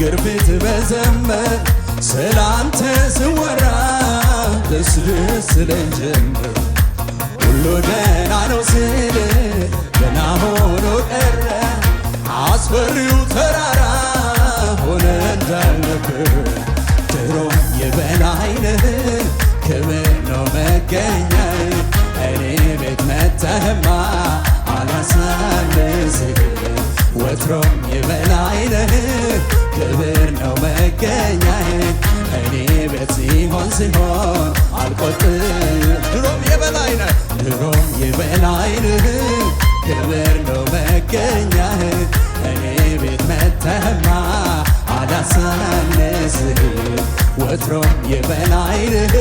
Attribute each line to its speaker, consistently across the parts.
Speaker 1: ግርፊት በዘመን ስላንተ ስወራ ደስ ደስ ይለኝ ጀመር ሁሉ ደህና ነው ስል ገና ሆኖ ቀረ አስፈሪው ተራራ ሆነ እንዳልነበር ድሮም የበላይ ነህ ክብር ነው መገኛዬ እኔ ቤት መተህማ አላሳንስህ ወትሮም የበላይ ነህ ክብር ነው መገኛዬ እኔ ቤት ሲሆን አልቆጥር ድሮም የበላይ ነህ ድሮም የበላይ ነህ ክብር ነው መገኛህ እኔ ቤት መተህማ አላሳንስህ ወትሮም የበላይ ነህ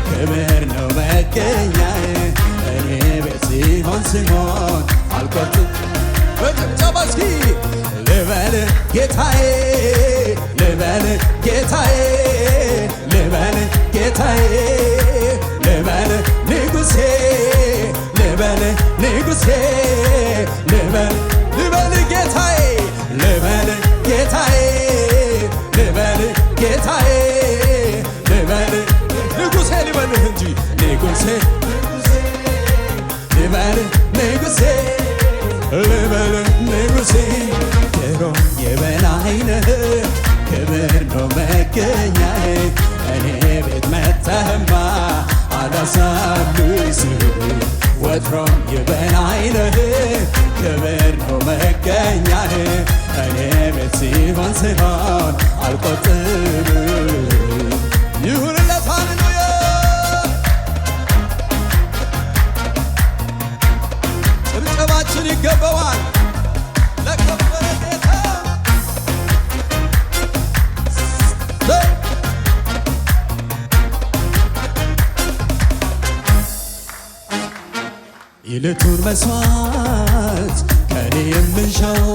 Speaker 1: ክብር ነው መገኛህ እኔ ቤት ሲሆን አልቆጥር በጭብጨባ እስኪ ልበል ጌታዬ ልበል ጌታዬ ልበል ጌታዬ ልበል ንጉሴ ልበል ንጉሴ ልበል ጌታዬ ልበል ጌታዬ ልበል ጌታዬ ልበል ንጉሴ ልበልህ እንጂ ንጉሴ ልበል ንጉሴ ልበል ንጉሴ ድሮም የበላይ ነህ ክብር ነው መገኛዬ እኔ ቤት መተህማ አላሳንስህ ወትሮም የበላይ ነህ ክብር ነው መገኛህ እኔ ቤት ሲሆን አልቆጥር ይሁንለት ሃሌሉያ ጭብጨባችን ይገባዋል ለከበረ ጌታ የዕለቱን መስዋዕት ከኔ የምንሻው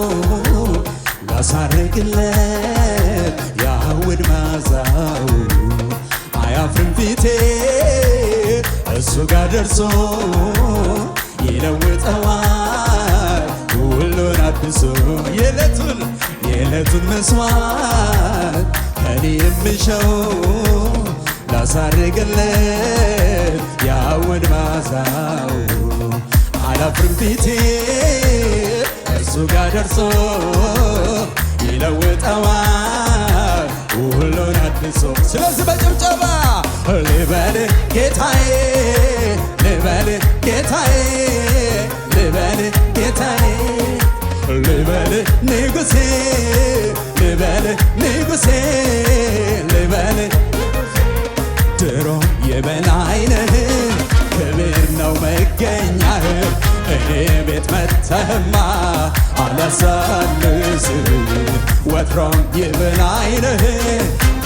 Speaker 1: ላሳርግለት ያውድ ማዛው አያፍርም ፊቴ እሱ ጋር ደርሶ ይለውጠዋል ሁሉን አድሶ የዕለቱን መስዋዕት ከኔ የምንሻው ላሳርግለት ያውድ ማዛው አላፍርም ፊቴ እሱ ጋር ደርሶ ይለውጠዋል ሁሉን አድሶ ስለዚህ በጭብጨባ ልበል ጌታዬ ልበል ጌታዬ ልበል ጌታዬ ልበል ንጉሴ ልበል ንጉሴ ልበል ድሮም የበላይ ነህ ክብር ነው መገኛህ እኔ ቤት መተህማ አላሳንስህ ወትሮም የበላይ ነህ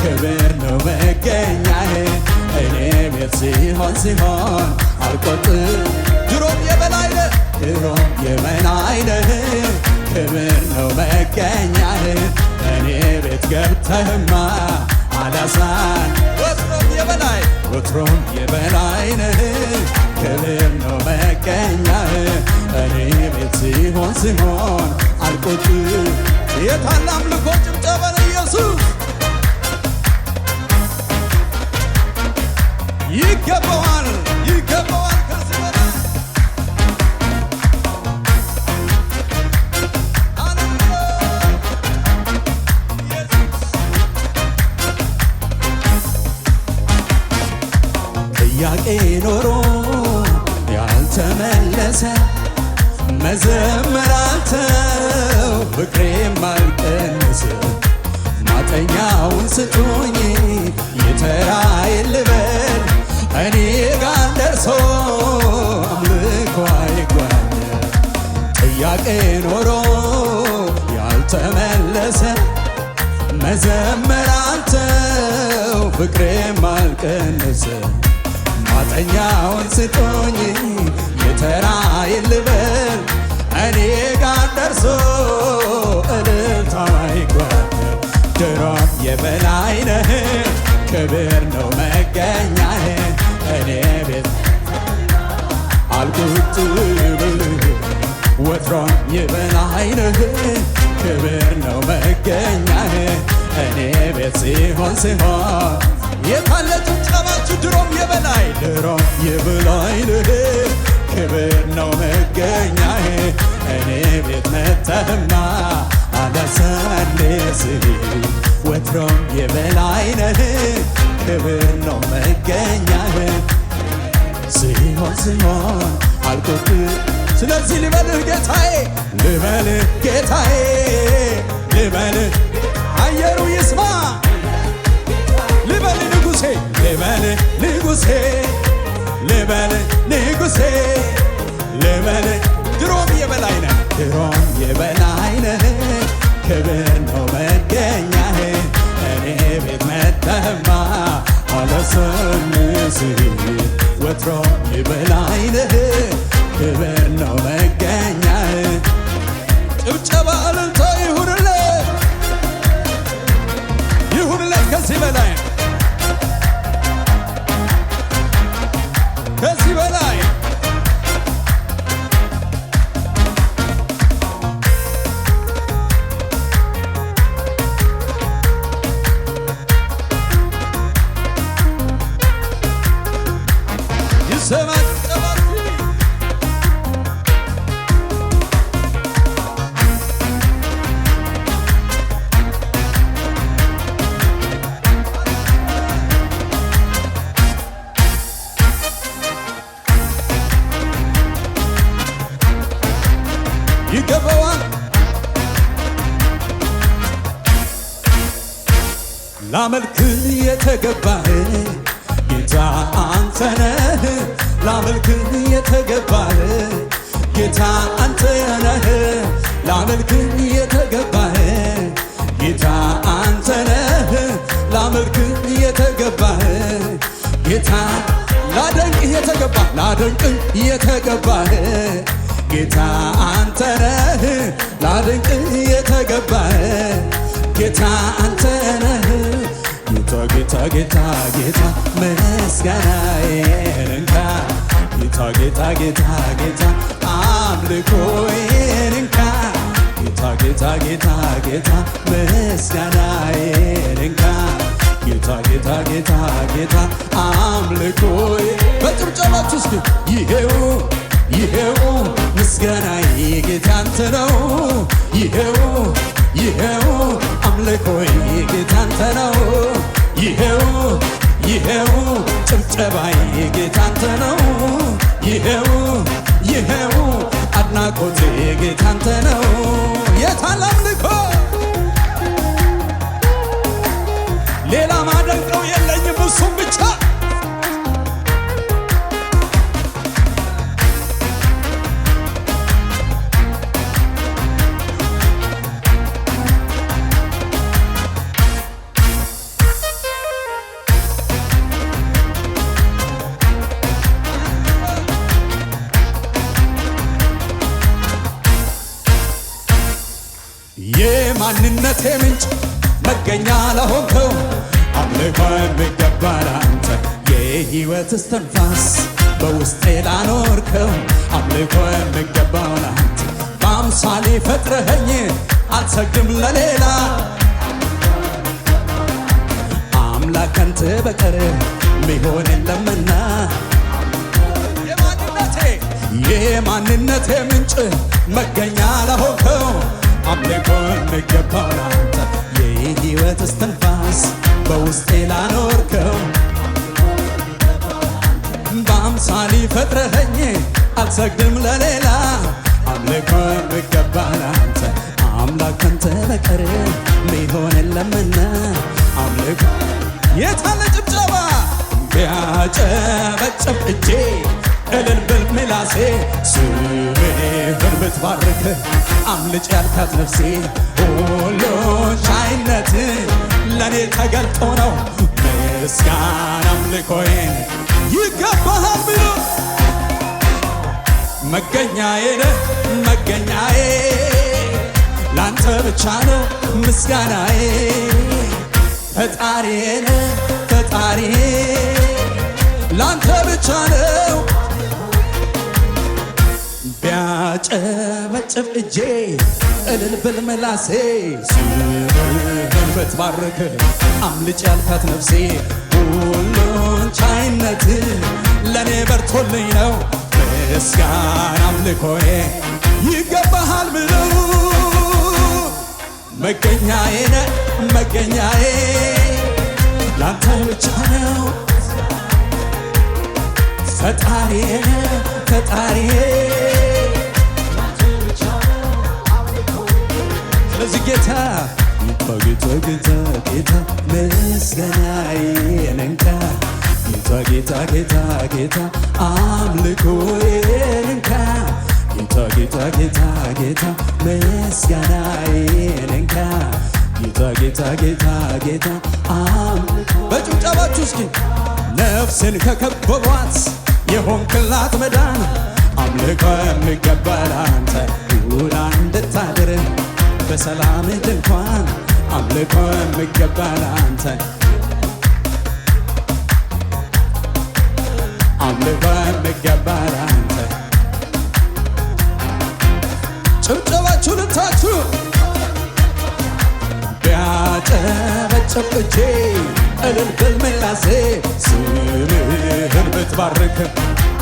Speaker 1: ክብር ነው መገኛህ እኔ ቤት ሲሆን አልቆጥር ድሮም የበላይ ነህ ድሮም የበላይ ነህ ክብር ነው መገኛህ እኔ ቤት ገብተህማ አላሳን ወትሮም የበላይ ነህ ክብር ነው መገኛህ እኔ ቤት ሲሆን አልቆጥር የታለ አምልኮ ጭብጨባ ለኢየሱስ ይገባዋል ይገባዋል ከዚህ በላይ ጥያቄ ኖሮ ያልተመለሰ መዘመር አልተው ፍቅሬም አልቀነሰ ማጠኛውን ስጡኝ የተራዬን ልበል እኔ ጋር ደርሶ አምልኮ አይጓል ጥያቄ ኖሮ ያልተመለሰ መዘመር አልተው ፍቅሬም አልቀነሰ ማጠኛውን ስጡኝ የተራዬን ልበል እኔ ጋር ደርሶ እልልታው አይጓል ድሮም የበላይ ነህ ክብር ነው መገኛህ እኔ ቤት አልቁጭ ብልህ ወትሮም የበላይ ነህ ክብር ነው መገኛህ እኔ ቤት ሲሆን የታለ ጭብጨባችሁ? ድሮም የበላይ ነህ ክብር ነው መገኛዬ እኔ ቤት መተህማ አላሳንስህ ወትሮም የበላይ ነህ ክብር ነው መገኛዬ ሲሆን አልቆት ስለዚህ ልበልህ ጌታዬ ልበልህ አየሩ ይስማ ልበልህ ንጉሴ ልበልህ ድሮም የበላይ ነህ ክብር ነው መገኛዬ እኔ ቤት መተህማ አላሳንስህ ወትሮም የበላይ ነህ ክብር ነው መገኛዬ ጭብጨባ እልልታ ይሁንለት ከዚህ በላይ ይገባዋል ላመልክህ የተገባህ ጌታ አንተ ነህ ላመልክህ የተገባህ ጌታ አንተ ነህ ላመልክህ የተገባህ ጌታ አንተ ነህ ላመልክህ የተገባህ ጌታ ላደንቅህ የተገባህ ጌታ አንተ ነህ ላደንቅህ የተገባህ ጌታ አንተ ነህ ጌታ ምስጋናዬን እንካ ጌታ አምልኮዬን እንካ ጌታ ምስጋናዬን እንካ ጌታ አምልኮዬ በጭብጨባችሁ እስኪ ይሄው ምስጋናዬ ጌታ አንተ ነው ይሄው አምልኮዬ ጌታ አንተ ነው ይሄው ጭብጨባዬ ጌታ አንተ ነው ይሄው አድናቆቴ ጌታ አንተ ነው የታለ አምልኮ ሌላ ማደንቀው የለኝም እሱም ብቻ የማንነቴ ምንጭ መገኛ ለሆንከው አምልኮ የሚገባ ላንተ የሕይወት እስትንፋስ በውስጤ ላኖርከው አምልኮ የሚገባው ላንተ በአምሳሌ ፈጥረኸኝ አልሰግድም ለሌላ አምላክ ካንተ በቀር ሚሆን የለምና የማንነቴ ምንጭ መገኛ ለሆንከው አምልኮ የሚገባው ላንተ የሕይወት እስትንፋስ በውስጤ ላኖርከው በአምሳሌ ፈጥረኸኝ አልሰግድም ለሌላ አምልኮ የሚገባ ላንተ አምላክ ካንተ በቀር ሚሆን የለምና አምልኮ የታለ ጭብጨባ ቢያጨበጭብ እጄ እልል ብል ምላሴ ስምህን ብትባርክ አምልጭ ያልካት ነፍሴ ሁሉን ቻይነት ለኔ ተገልጦ ነው ምስጋና አምልኮዬን ይገባሃል ብሎ መገኛዬ ነህ መገኛዬ ላንተ ብቻ ነው ምስጋናዬ ፈጣሪዬ ነህ ፈጣሪዬ ላንተ ብቻ ነው ቢያጨበጭብ እጄ እልል ብል ምላሴ ስምህን ብትባርክ አምልጭ ያልካት ነፍሴ ሁሉን ቻይነት ለእኔ በርቶልኝ ነው ምስጋና አምልኮዬ ይገባሃል ብለው መገኛዬ ነህ መገኛዬ ላንተ ብቻ ነው ፈጣሪዬ ፈጣሪዬ ስለዚህ ጌታ ጌታ ጌታ ጌታ ምስጋናዬ ነንካ ጌታ ጌታ ጌታ ጌታ አምልኮዬ ነንካ ጌታ ጌታ ጌታ ጌታ ምስጋናዬ ነንካ ጌታ ጌታ ጌታ ጌታ አምልኮ በጭብጨባችሁ እስኪ ነፍስን ከከበቧት የሆንክላት መዳን አምልኮ የሚገባ ላንተ ውላ እንድታድር በሰላም ድንኳን አምልኮ የሚገባ ላንተ አምልኮ የሚገባ ላንተ ጭብጨባችሁ ልታችሁ ቢያጨበጭብ እጄ እልል ብል ምላሴ ስምህን ብትባርክ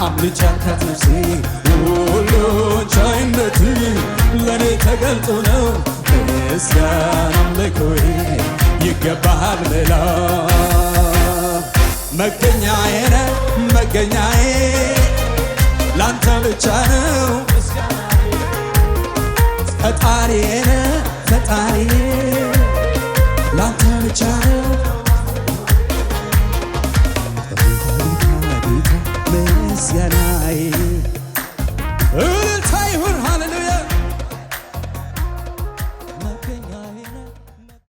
Speaker 1: አምልጭ ያልካት ነፍሴ ሁሉን ቻይነት ለእኔ ተገልጦ ነው ምስጋና አምልኮዬ ይገባሃል ብላ መገኛዬ ነህ መገኛዬ ላንተ ብቻ ነው ፈጣሪዬ ነህ ፈጣሪዬ ላንተ ብቻ ነው